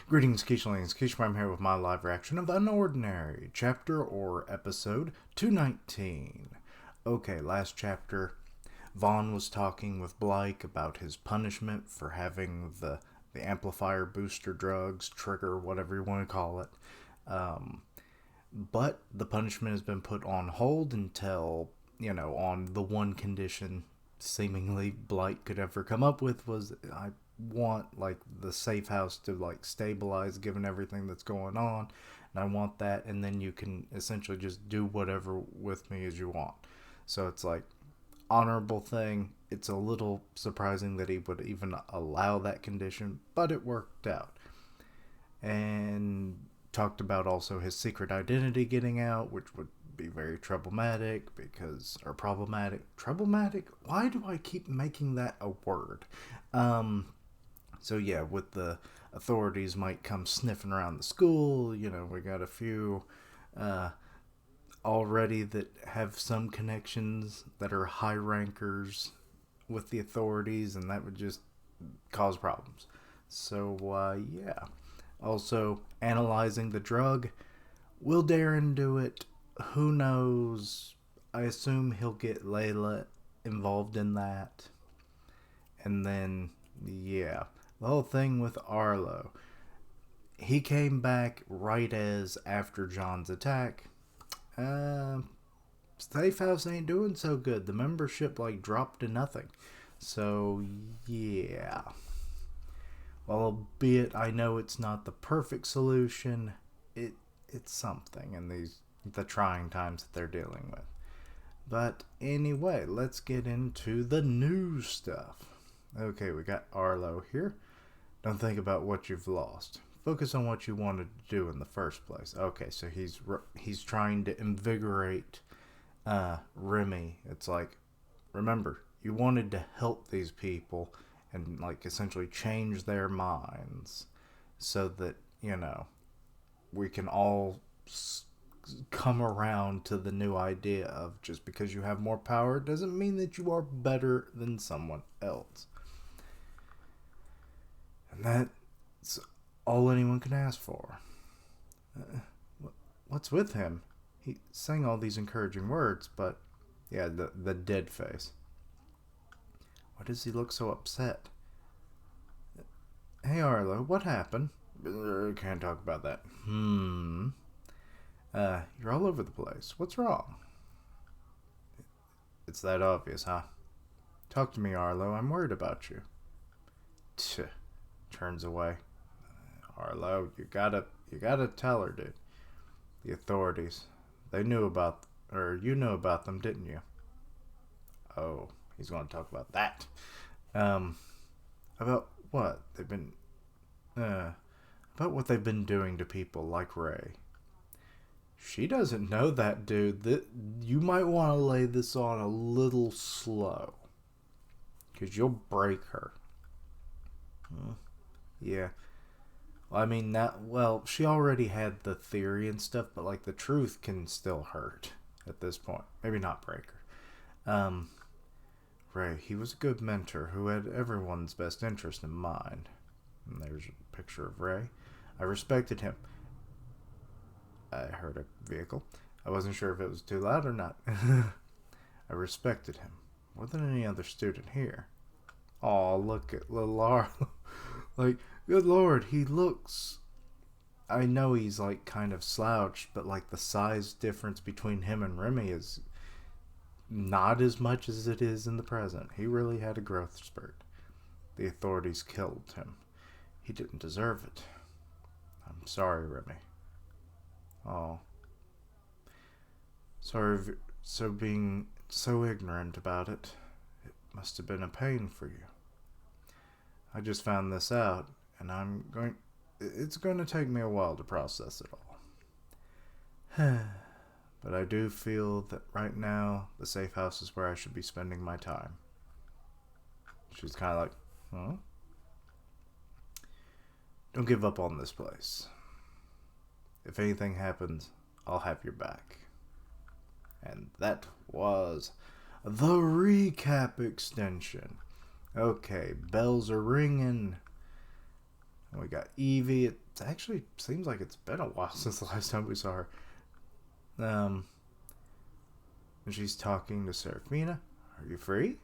Greetings, Keishlings. Keishlong here with my live reaction of UnOrdinary, chapter or episode 219. Okay, last chapter, Vaughn was talking with Blake about his punishment for having the amplifier booster drugs, trigger, whatever you want to call it. But the punishment has been put on hold until, on the one condition seemingly Blake could ever come up with was I want the safe house to stabilize given everything that's going on, and I want that, and then you can essentially just do whatever with me as you want. So it's honorable thing. It's a little surprising that he would even allow that condition, but it worked out. And talked about also his secret identity getting out, which would be very problematic. Why do I keep making that a word? So yeah, with the authorities might come sniffing around the school. We got a few already that have some connections that are high rankers with the authorities, and that would just cause problems. So yeah. Also, analyzing the drug. Will Darren do it? Who knows? I assume he'll get Layla involved in that. And then, yeah, the whole thing with Arlo. He came back right as after John's attack. Safe House ain't doing so good. The membership dropped to nothing. So, yeah. Well, albeit I know it's not the perfect solution, it's something in the trying times that they're dealing with. But anyway, let's get into the new stuff. Okay, we got Arlo here. Don't think about what you've lost. Focus on what you wanted to do in the first place. Okay, so he's trying to invigorate Remy. It's remember, you wanted to help these people and essentially change their minds so that we can all come around to the new idea of just because you have more power doesn't mean that you are better than someone else. And that's all anyone can ask for. What's with him? He sang all these encouraging words, but yeah, the dead face. Why does he look so upset? Hey Arlo, what happened? Can't talk about that. You're all over the place. What's wrong? It's that obvious, huh? Talk to me, Arlo. I'm worried about you. Tch. Turns away. Arlo, you gotta tell her, dude. The authorities. You knew about them, didn't you? Oh, he's gonna talk about that. About what they've been doing to people like Ray. She doesn't know that, dude. That you might want to lay this on a little slow, because you'll break her. Yeah. I mean, she already had the theory and stuff, but the truth can still hurt at this point. Maybe not break her. Ray, he was a good mentor who had everyone's best interest in mind. And there's a picture of Ray. I respected him. I heard a vehicle. I wasn't sure if it was too loud or not. I respected him more than any other student here. Aw, look at little Arlo. Good lord, he looks... I know he's kind of slouched, but the size difference between him and Remy is not as much as it is in the present. He really had a growth spurt. The authorities killed him. He didn't deserve it. I'm sorry, Remy. Oh. Sorry for being so ignorant about it. It must have been a pain for you. I just found this out, and it's going to take me a while to process it all. But I do feel that right now, the safe house is where I should be spending my time. She's kind of huh? Don't give up on this place. If anything happens, I'll have your back. And that was the recap extension. Okay, bells are ringing. We got Evie. It actually seems like it's been a while since the last time we saw her. And she's talking to Searphina. Are you free?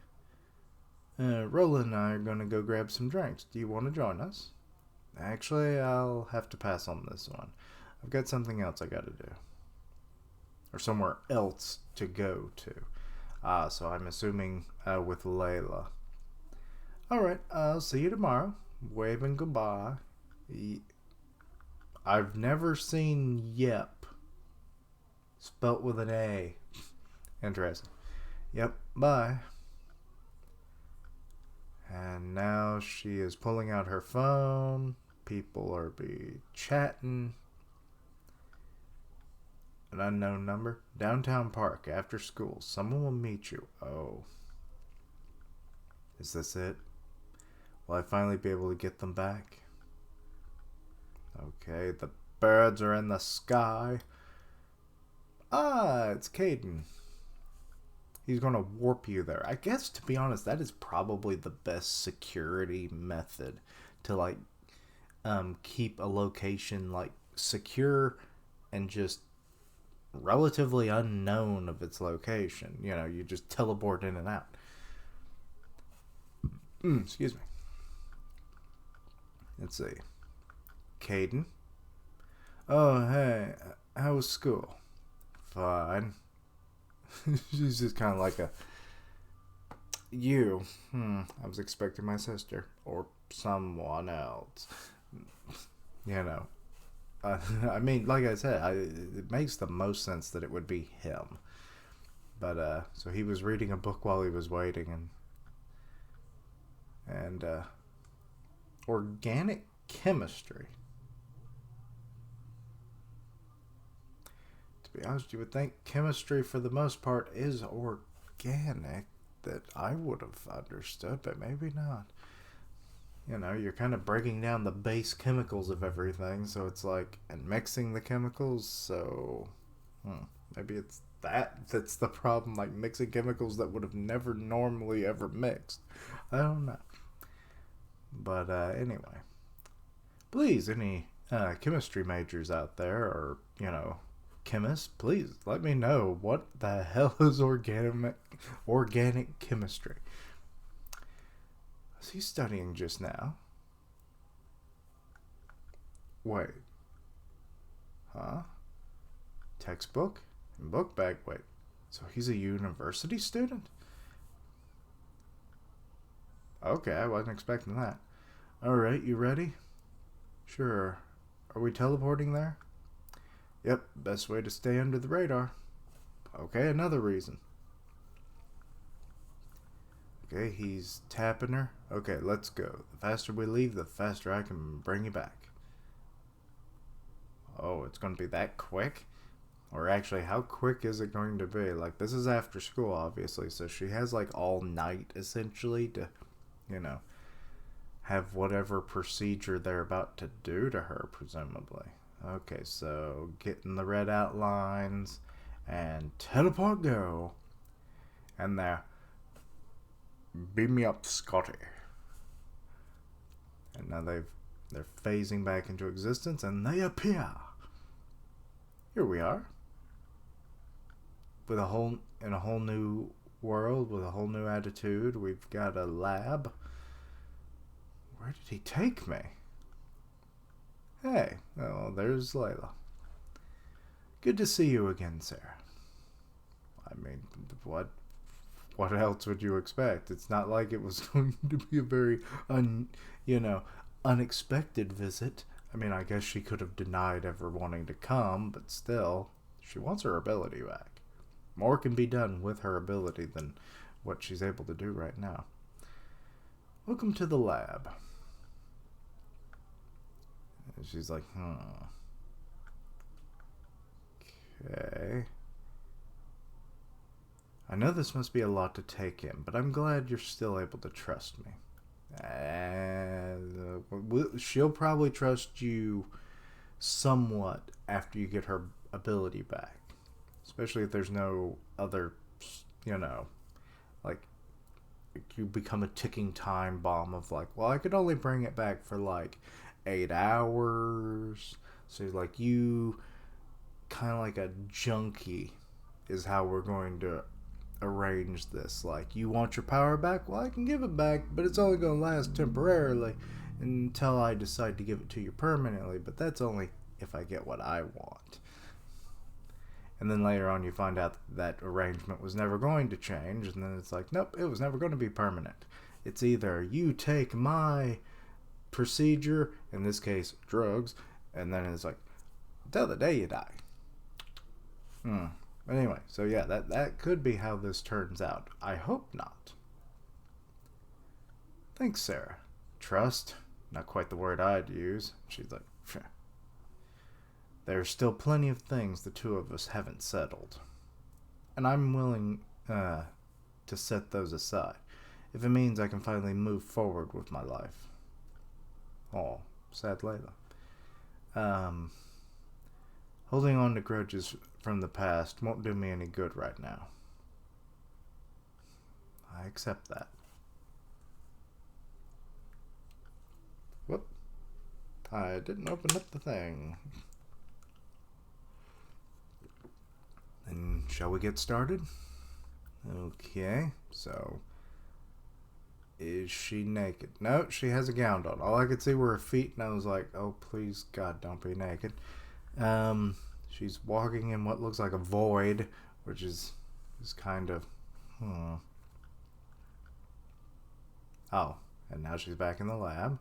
Roland and I are going to go grab some drinks. Do you want to join us? Actually, I'll have to pass on this one. I've got something else I got to do. Or somewhere else to go to. So I'm assuming with Layla. Alright, I'll see you tomorrow. Waving goodbye. I've never seen yep spelt with an A. Interesting. Yep, bye. And now she is pulling out her phone. People are chatting. An unknown number. Downtown Park after school. Someone will meet you. Oh. Is this it? Will I finally be able to get them back? Okay, the birds are in the sky. Ah, it's Caden. He's going to warp you there. I guess, to be honest, that is probably the best security method to, keep a location, secure and just relatively unknown of its location. You just teleport in and out. Excuse me. Let's see. Caden. Oh, hey. How was school? Fine. She's just kind of like you. I was expecting my sister. Or someone else. I mean, like I said, it makes the most sense that it would be him. But, so he was reading a book while he was waiting, and organic chemistry. To be honest, you would think chemistry, for the most part, is organic, that I would have understood, but maybe not. You're kind of breaking down the base chemicals of everything, so it's and mixing the chemicals, so maybe it's that's the problem, mixing chemicals that would have never normally ever mixed. I don't know. But anyway, please, any chemistry majors out there, or chemists, please let me know what the hell is organic chemistry. Was he studying just now? Wait. Huh? Textbook? And book bag? Wait. So he's a university student? Okay, I wasn't expecting that. Alright, you ready? Sure. Are we teleporting there? Yep, best way to stay under the radar. Okay, another reason. Okay, he's tapping her. Okay, let's go. The faster we leave, the faster I can bring you back. Oh, it's going to be that quick? Or actually, how quick is it going to be? This is after school, obviously, so she has, all night, essentially, to, have whatever procedure they're about to do to her, presumably. Okay, so getting the red outlines, and teleport go. And there. Beam me up, Scotty. And now they're phasing back into existence, and they appear. Here we are. In a whole new world, with a whole new attitude. We've got a lab. Where did he take me? Hey, oh, there's Layla. Good to see you again, Sarah. I mean, what else would you expect? It's not like it was going to be a very, unexpected visit. I mean, I guess she could have denied ever wanting to come, but still, she wants her ability back. More can be done with her ability than what she's able to do right now. Welcome to the lab. And she's like, Okay. I know this must be a lot to take in, but I'm glad you're still able to trust me. She'll probably trust you somewhat after you get her ability back. Especially if there's no other, you become a ticking time bomb of well, I could only bring it back for 8 hours. So like you kind of like a junkie is how we're going to arrange this. Like, you want your power back? Well, I can give it back, but it's only going to last temporarily until I decide to give it to you permanently, but that's only if I get what I want. And then later on you find out that arrangement was never going to change, and then it's like, nope, it was never going to be permanent. It's either you take my procedure, in this case drugs, and then it's like, till the day you die. Anyway, so yeah, that could be how this turns out. I hope not. Thanks, Sarah. Trust? Not quite the word I'd use. She's like, phew. There's still plenty of things the two of us haven't settled. And I'm willing to set those aside, if it means I can finally move forward with my life. Oh, sad Layla. Holding on to grudges from the past won't do me any good right now. I accept that. Whoop. I didn't open up the thing. Then shall we get started? Okay, so is she naked? No, she has a gown on. All I could see were her feet, and I was like, oh, please, God, don't be naked. She's walking in what looks like a void, which is kind of, Oh, and now she's back in the lab.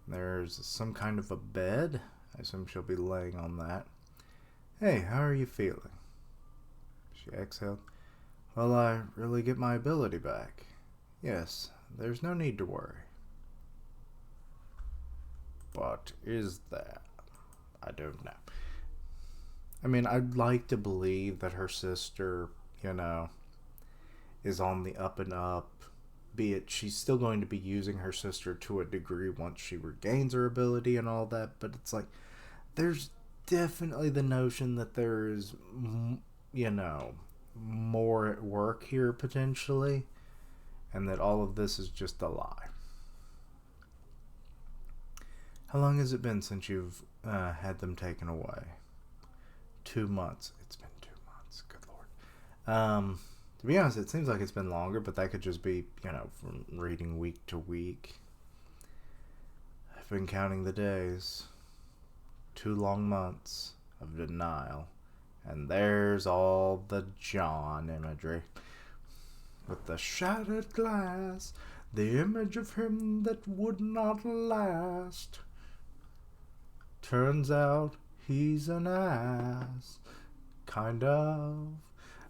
There's some kind of a bed. I assume she'll be laying on that. Hey, how are you feeling? She exhaled. Well, I really get my ability back. Yes, there's no need to worry. What is that? I don't know. I mean, I'd like to believe that her sister, is on the up and up. Be it she's still going to be using her sister to a degree once she regains her ability and all that. But it's like, there's definitely the notion that there is, more at work here potentially. And that all of this is just a lie. How long has it been since you've had them taken away? 2 months. It's been 2 months. Good Lord. To be honest, it seems like it's been longer, but that could just be, from reading week to week. I've been counting the days. 2 long months of denial. And there's all the John imagery. With the shattered glass, the image of him that would not last. Turns out he's an ass. Kind of.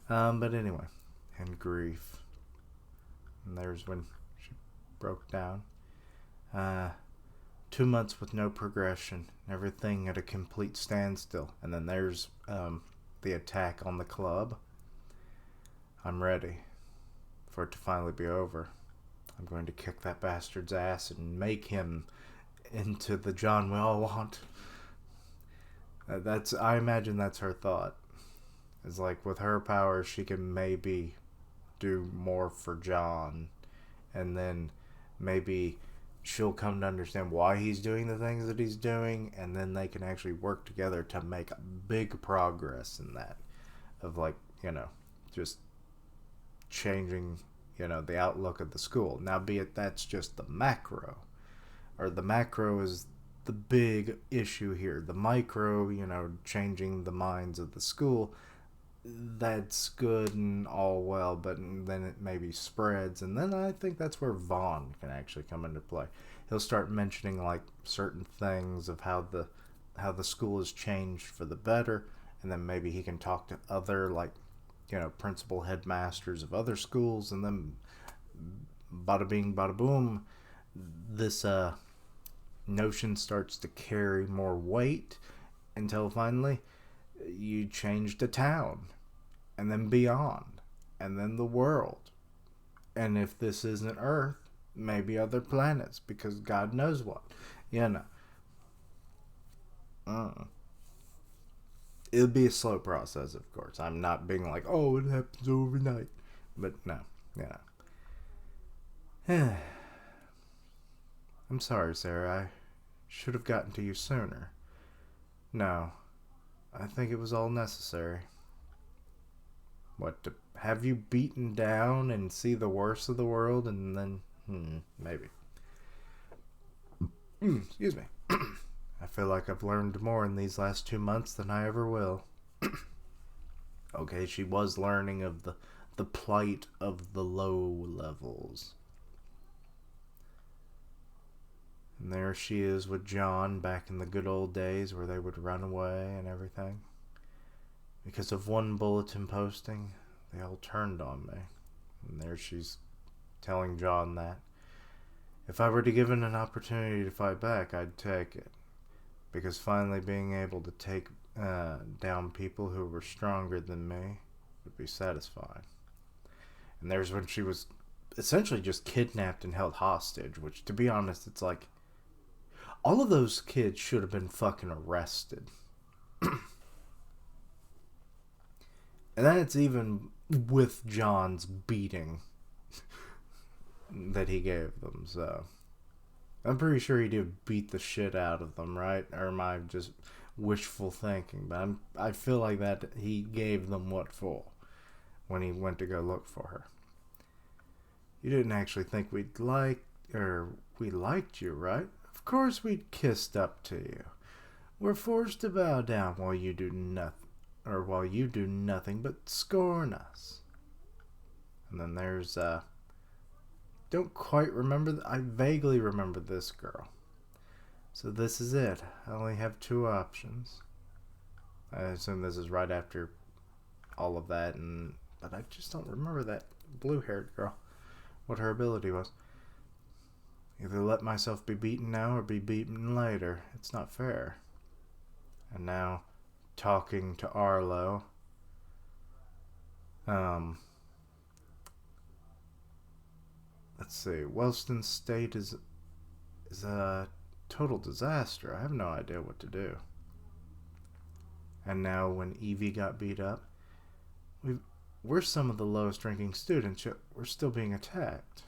But anyway. And grief. And there's when she broke down. 2 months with no progression. Everything at a complete standstill. And then there's the attack on the club. I'm ready for it to finally be over. I'm going to kick that bastard's ass and make him into the John we all want. I imagine that's her thought. It's like with her power, she can maybe do more for John, and then maybe she'll come to understand why he's doing the things that he's doing, and then they can actually work together to make big progress in that, of just changing, the outlook of the school. Now, be it that's just the macro, or the macro is the big issue here. The micro, changing the minds of the school, that's good and all well, but then it maybe spreads, and then I think that's where Vaughn can actually come into play. He'll start mentioning certain things of how the school has changed for the better, and then maybe he can talk to other principal headmasters of other schools, and then bada bing bada boom, this notion starts to carry more weight until finally you change the town, and then beyond, and then the world. And if this isn't Earth, maybe other planets, because God knows what. It'll be a slow process, of course. I'm not being like, oh, it happens overnight. But no, I'm sorry, Sarah. Should have gotten to you sooner. No, I think it was all necessary. What, to have you beaten down and see the worst of the world and then... maybe. Excuse me. I feel like I've learned more in these last 2 months than I ever will. Okay, she was learning of the plight of the low levels. And there she is with John back in the good old days where they would run away and everything. Because of one bulletin posting, they all turned on me. And there she's telling John that. If I were to given an opportunity to fight back, I'd take it. Because finally being able to take down people who were stronger than me would be satisfying. And there's when she was essentially just kidnapped and held hostage, which, to be honest, it's like, all of those kids should have been fucking arrested. And then it's even with John's beating that he gave them, so... I'm pretty sure he did beat the shit out of them, right? Or am I just wishful thinking? But I feel like that he gave them what for when he went to go look for her. You didn't actually think we liked you, right? Of course we'd kissed up to you. We're forced to bow down while you do nothing but scorn us. And then there's don't quite remember. I vaguely remember this girl. So this is it. I only have 2 options. I assume this is right after all of that, but I just don't remember that blue-haired girl. What her ability was. Either let myself be beaten now or be beaten later. It's not fair. And now, talking to Arlo. Let's see. Wellston State is a total disaster. I have no idea what to do. And now when Evie got beat up, we're some of the lowest ranking students, yet we're still being attacked.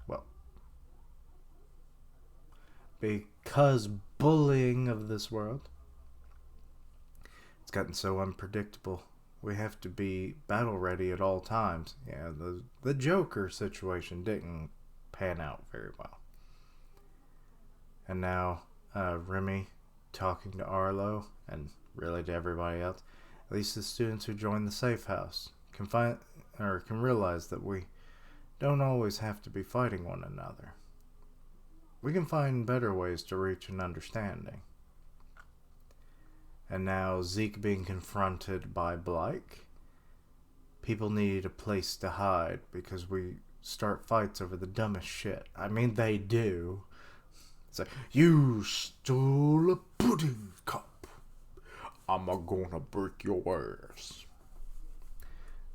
Well, because bullying of this world, it's gotten so unpredictable. We have to be battle ready at all times. Yeah, the Joker situation didn't pan out very well. And now Remy talking to Arlo and really to everybody else. At least the students who join the safe house can realize that we don't always have to be fighting one another. We can find better ways to reach an understanding. And now Zeke being confronted by Blake. People need a place to hide because we start fights over the dumbest shit. I mean, they do. It's like, you stole a pudding cup. I'm gonna break your ass.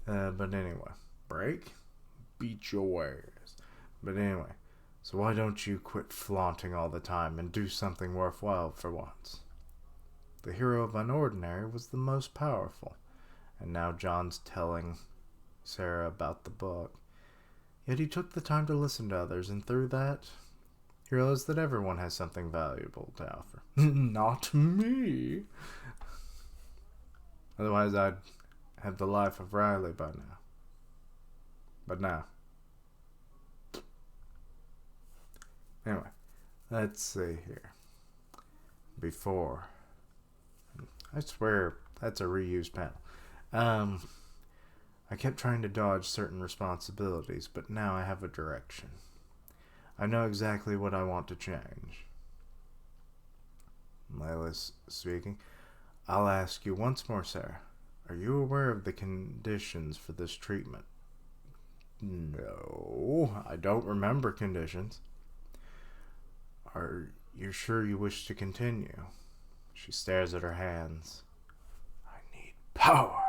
But anyway, break? Beat your ass. But anyway, so why don't you quit flaunting all the time and do something worthwhile for once? The hero of UnOrdinary was the most powerful, and now John's telling Sarah about the book. Yet he took the time to listen to others, and through that, he realized that everyone has something valuable to offer. Not me! Otherwise, I'd have the life of Riley by now. But now. Anyway, let's see here. Before... I swear that's a reused panel. I kept trying to dodge certain responsibilities, but now I have a direction. I know exactly what I want to change. Layla's speaking. I'll ask you once more, Sarah. Are you aware of the conditions for this treatment? No, I don't remember conditions. Are you sure you wish to continue? She stares at her hands. I need power.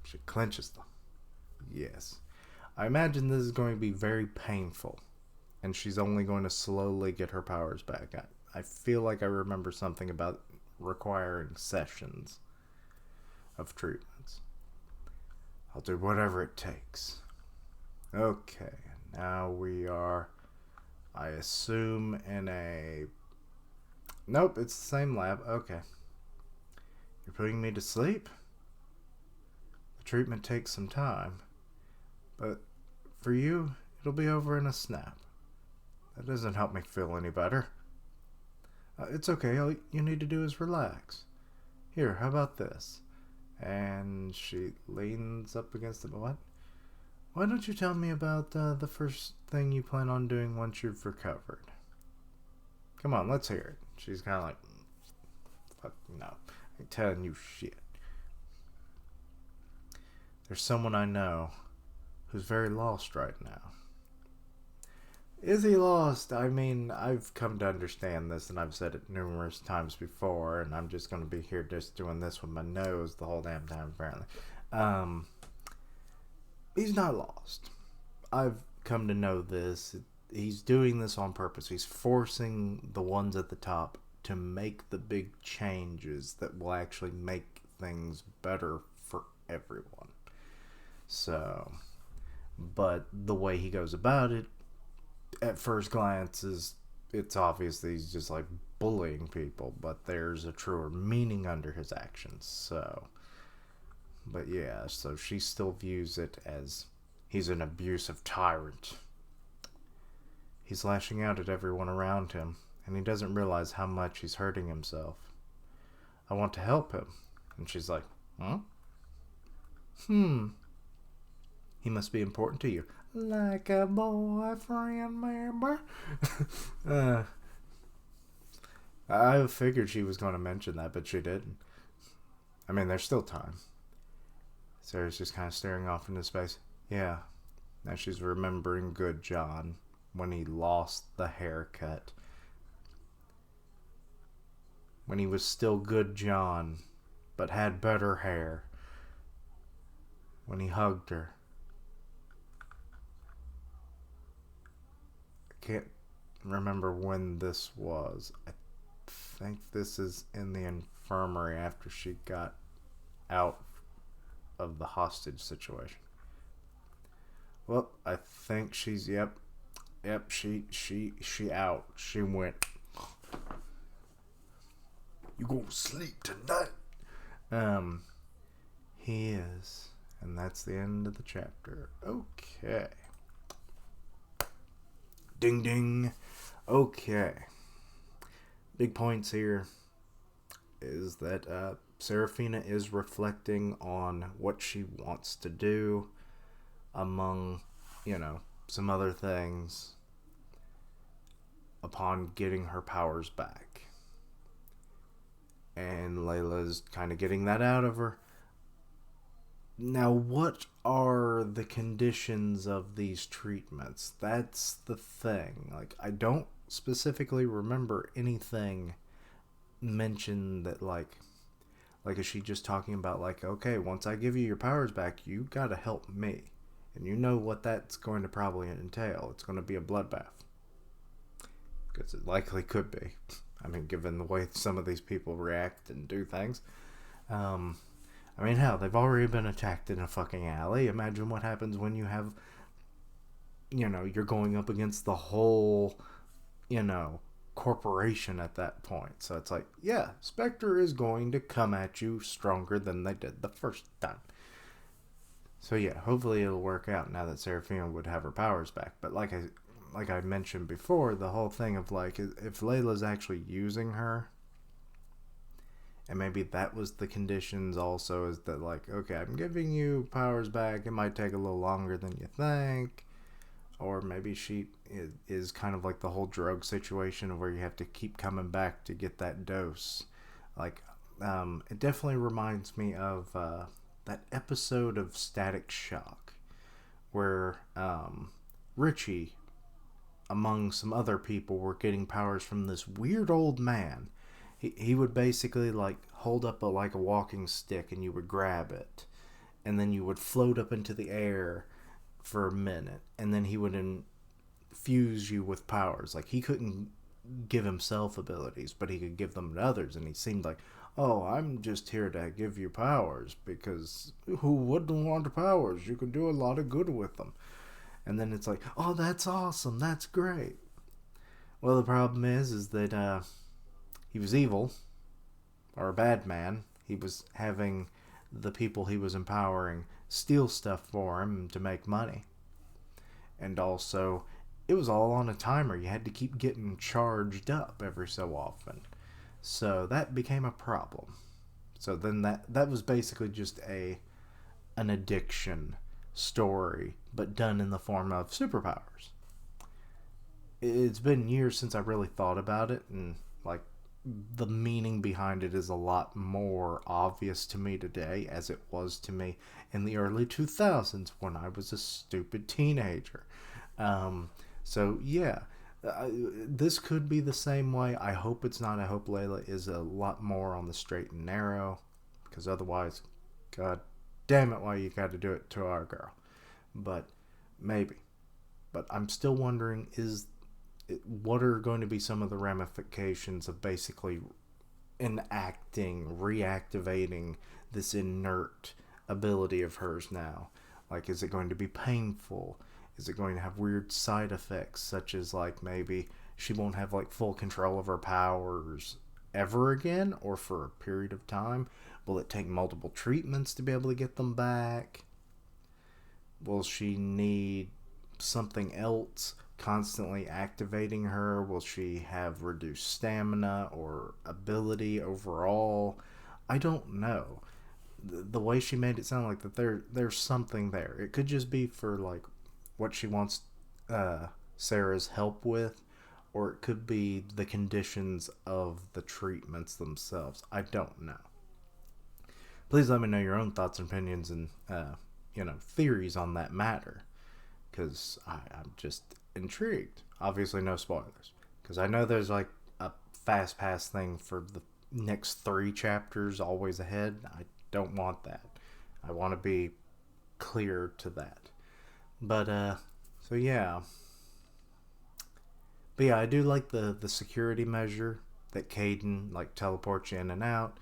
She clenches them. Yes. I imagine this is going to be very painful, and she's only going to slowly get her powers back. I feel like I remember something about requiring sessions of treatments. I'll do whatever it takes. Okay, now we are I assume in a... Nope, it's the same lab. Okay. You're putting me to sleep? The treatment takes some time. But for you, it'll be over in a snap. That doesn't help me feel any better. It's okay. All you need to do is relax. Here, how about this? And she leans up against the... What? Why don't you tell me about the first thing you plan on doing once you've recovered? Come on, let's hear it. She's kind of like... Fuck no. I ain't telling you shit. There's someone I know who's very lost right now. Is he lost? I mean, I've come to understand this, and I've said it numerous times before, and I'm just going to be here just doing this with my nose the whole damn time, apparently. He's not lost. I've come to know this. He's doing this on purpose. He's forcing the ones at the top to make the big changes that will actually make things better for everyone. So, but the way he goes about it, at first glance, it's obvious that he's just like bullying people, but there's a truer meaning under his actions. So, but yeah, so she still views it as he's an abusive tyrant. He's lashing out at everyone around him, and he doesn't realize how much he's hurting himself. I want to help him. And she's like, huh? He must be important to you. Like a boyfriend, maybe? I figured she was going to mention that, but she didn't. I mean, there's still time. Sarah's just kind of staring off into space. Yeah. Now she's remembering good John when he lost the haircut. When he was still good John, but had better hair. When he hugged her. Can't remember when this was. I think this is in the infirmary after she got out of the hostage situation. Well, I think she's yep, she out. She went. You gonna sleep tonight? He is, and that's the end of the chapter. Okay. Ding ding. Okay. Big points here is that Searphina is reflecting on what she wants to do among, some other things upon getting her powers back. And Layla's kind of getting that out of her. Now, what are the conditions of these treatments? That's the thing. Like, I don't specifically remember anything mentioned that, like, is she just talking about, like, okay, once I give you your powers back, you gotta help me. And you know what that's going to probably entail. It's going to be a bloodbath. Because it likely could be. I mean, given the way some of these people react and do things. I mean, hell, they've already been attacked in a fucking alley. Imagine what happens when you have, you're going up against the whole, corporation at that point. So it's like, yeah, Spectre is going to come at you stronger than they did the first time. So yeah, hopefully it'll work out now that Searphina would have her powers back. But like I mentioned before, the whole thing of like, if Layla's actually using her, and maybe that was the conditions also, is that like, okay, I'm giving you powers back. It might take a little longer than you think. Or maybe she is kind of like the whole drug situation where you have to keep coming back to get that dose. Like, it definitely reminds me of that episode of Static Shock where Richie, among some other people, were getting powers from this weird old man. He would basically like hold up a walking stick and you would grab it. And then you would float up into the air for a minute. And then he would infuse you with powers. Like, he couldn't give himself abilities, but he could give them to others. And he seemed like, oh, I'm just here to give you powers because who wouldn't want powers? You can do a lot of good with them. And then it's like, oh, that's awesome. That's great. Well, the problem is that he was evil, or a bad man. He was having the people he was empowering steal stuff for him to make money. And also, it was all on a timer. You had to keep getting charged up every so often. So that became a problem. So then that was basically just an addiction story, but done in the form of superpowers. It's been years since I really thought about it, and like the meaning behind it is a lot more obvious to me today as it was to me in the early 2000s when I was a stupid teenager. Um, so yeah, this could be the same way. I hope it's not. I hope Layla is a lot more on the straight and narrow, because otherwise, God damn it, why you got to do it to our girl? But maybe. But I'm still wondering, what are going to be some of the ramifications of basically enacting, reactivating this inert ability of hers now? Like, is it going to be painful? Is it going to have weird side effects, such as like maybe she won't have like full control of her powers ever again, or for a period of time? Will it take multiple treatments to be able to get them back? Will she need something else constantly activating her? Will she have reduced stamina or ability overall? I don't know. The way she made it sound like that there's something there. It could just be for like what she wants Sarah's help with, or it could be the conditions of the treatments themselves. I don't know. Please let me know your own thoughts and opinions and theories on that matter, because I'm just intrigued. Obviously, no spoilers, because I know there's like a fast pass thing for the next 3 chapters always ahead. I don't want that. I want to be clear to that. But so yeah. But yeah, I do like the security measure that Caden like teleports you in and out,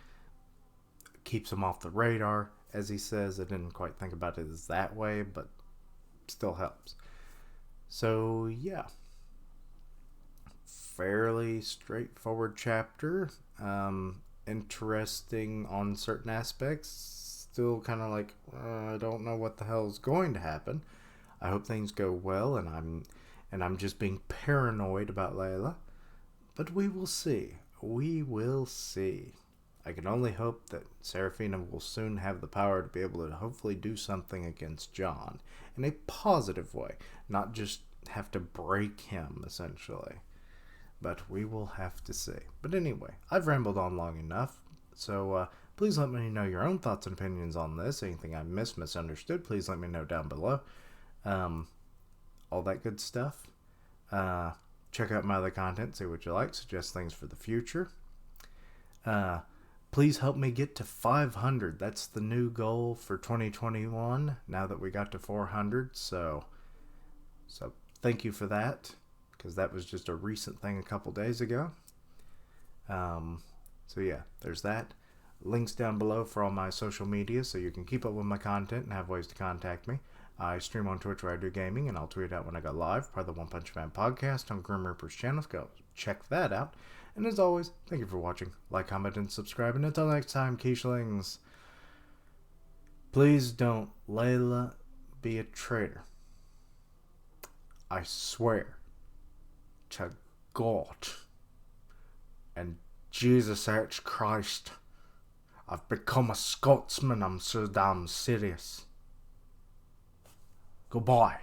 keeps him off the radar, as he says. I didn't quite think about it as that way, but still helps. So yeah, fairly straightforward chapter. Interesting on certain aspects. Still kind of like I don't know what the hell's going to happen. I hope things go well, and I'm just being paranoid about Layla. But we will see. We will see. I can only hope that Searphina will soon have the power to be able to hopefully do something against John in a positive way, not just have to break him, essentially. But we will have to see. But anyway, I've rambled on long enough, so please let me know your own thoughts and opinions on this. Anything I misunderstood, please let me know down below. All that good stuff. Check out my other content, see what you like, suggest things for the future. Please help me get to 500. That's the new goal for 2021, now that we got to 400. So thank you for that, because that was just a recent thing a couple days ago. So yeah, there's that. Links down below for all my social media, so you can keep up with my content and have ways to contact me. I stream on Twitch where I do gaming, and I'll tweet out when I go live, part of the One Punch Man podcast on Grim Reaper's channel. Go check that out. And as always, thank you for watching. Like, comment, and subscribe. And until next time, Quiche-lings, please don't Layla be a traitor. I swear to God and Jesus H. Christ, I've become a Scotsman. I'm so damn serious. Goodbye.